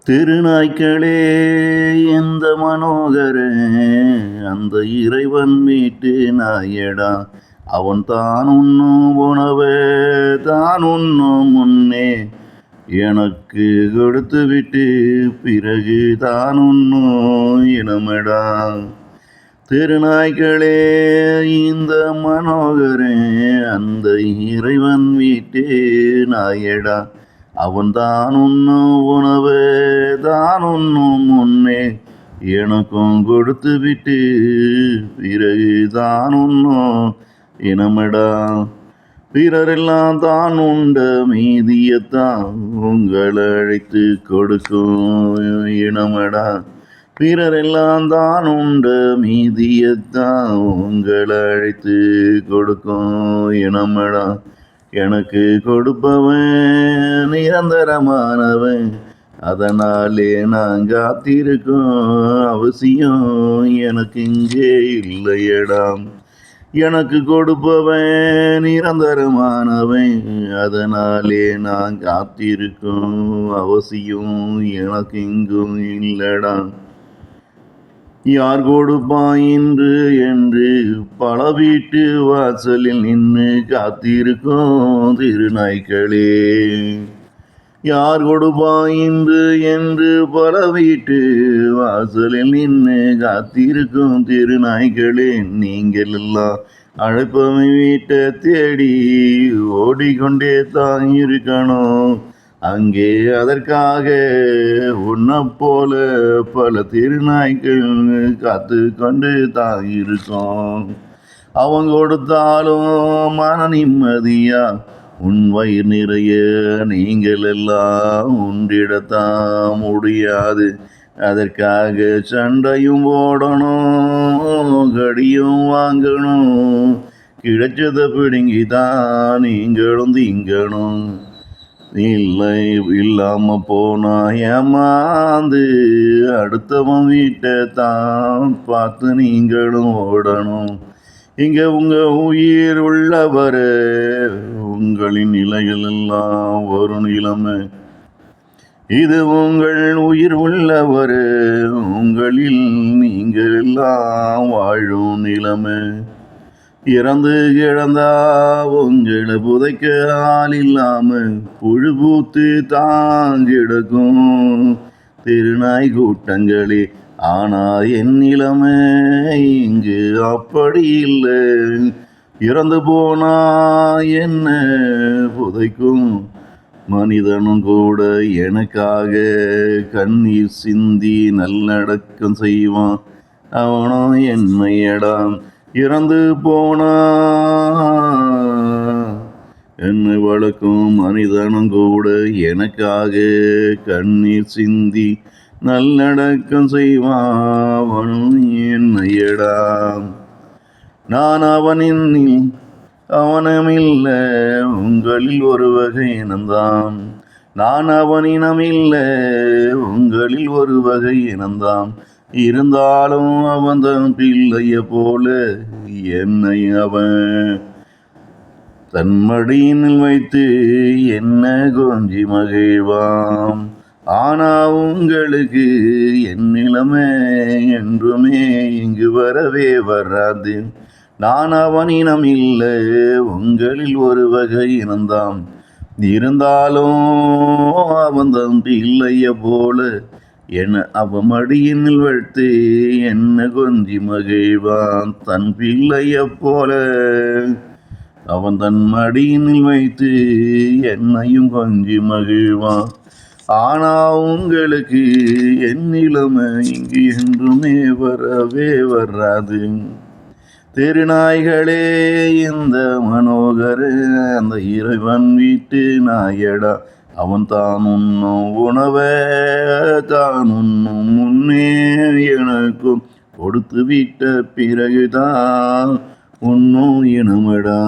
திருநாய்க்களே எந்த மனோகர அந்த இறைவன் வீட்டு நாயடா. அவன் தான் உண்ணும் உணவே தான் உண்ணும் முன்னே எனக்கு கொடுத்து விட்டு பிறகு தான் உண்ணும் இனமடா. திருநாய்க்களே இந்த மனோகர அந்த இறைவன் வீட்டு நாயடா. அவன் தான் உண்ணும் உணவே தான் உண்ணும் முன்னே எனக்கும் கொடுத்து விட்டு பிறகு தான் உண்ணும் இனமடா. பிறரெல்லாம் தான் உண்ட மீதியத்தான் உங்களை அழைத்து கொடுக்கும் இனமடா. பிறரெல்லாம் தான் உண்ட மீதியத்தான் உங்களை அழைத்து கொடுக்கும் இனமடா. எனக்கு கொடுப்பவன் நிரந்தரமானவன், அதனாலே நான் காத்திருக்கும் அவசியம் எனக்கு இங்கே இல்லையடாம். எனக்கு கொடுப்பவன் நிரந்தரமானவன், அதனாலே நான் காத்திருக்கும் அவசியம் எனக்கு இங்கும் இல்லடா. யார் கொடுப்பான் என்று பல வீட்டு வாசலில் நின்று காத்திருக்கும் திருநாய்க்களே. யார் கொடுப்பான் என்று பல வீட்டு வாசலில் நின்று காத்திருக்கும் திருநாய்க்களே. நீங்கள் எல்லாம் அழைப்பவன் வீட்டை தேடி ஓடிக்கொண்டே தான் இருக்கணும். அங்கே அதற்காக உன்னை போல பல திருநாய்கள் காத்து கொண்டு தான் இருக்கும். அவங்க கொடுத்தாலும் மன நிம்மதியா உன் வயிறு நிறைய நீங்கள் எல்லாம் உண்டிடத்தான் முடியாது. அதற்காக சண்டையும் போடணும், கடியும் வாங்கணும், கிடைச்சதை பிடுங்கிதான் நீங்களும் திங்கணும். இல்லை இல்லாம போனா ஏமாந்து அடுத்தவன் வீட்டை தான் பார்த்து நீங்களும் ஓடணும். இங்க உங்க உயிர் உள்ளவர உங்களின் நிலைகள் எல்லாம் ஒரு நிலைமை. இது உங்கள் உயிர் உள்ளவர உங்களில் நீங்கள் எல்லாம் வாழும் நிலைமை. இறந்து கிடந்தா உங்களை புதைக்க ஆள் இல்லாம புழு பூத்து தான் கிடக்கும் திருநாய் கூட்டங்களே. ஆனா என் நிலைமை இங்கு அப்படி இல்லை. இறந்து போனா என்ன புதைக்கும் மனிதனும் கூட எனக்காக கண்ணீர் சிந்தி நல்லடக்கம் செய்வான். அவனும் என்னையடா. இறந்து போனா என்னை வளர்க்கும் மனிதனும் கூட எனக்காக கண்ணீர் சிந்தி நல்லடக்கம் செய்வான் என்னையடா. நான் அவனமில்ல உங்களில் ஒரு வகை இனந்தான். நான் அவனினமில்ல உங்களில் ஒரு வகை இனந்தான். இருந்தாலும் அவன் தன் பிள்ளைய போல என்னை அவன் தன் மடியினில் வைத்து என்ன கொஞ்சி மகிழ்வான். ஆனா உங்களுக்கு என் நிலைமை என்றுமே இங்கு வரவே வராது. நான் அவனினம் இல்லை உங்களில் ஒரு வகை இனந்தான். இருந்தாலும் அவன் தன் பிள்ளைய போல என அவ மடியினில் வைத்து என்ன கொஞ்சி மகிழ்வான். தன் பிள்ளைய போல அவன் தன் மடியினில் வைத்து என்னையும் கொஞ்சி மகிழ்வான். ஆனா உங்களுக்கு என் நிலைமை இங்கு என்றுமே வரவே வராது. திருநாய்களே இந்த மனோகர அந்த இறைவன் வீட்டு நாயடா. அவன் தான் உண்ணும் உணவே தான் உண்ணும் முன்னே எனக்கும் கொடுத்து விட்ட பிறகுதான் உண்ணும் இனமடா.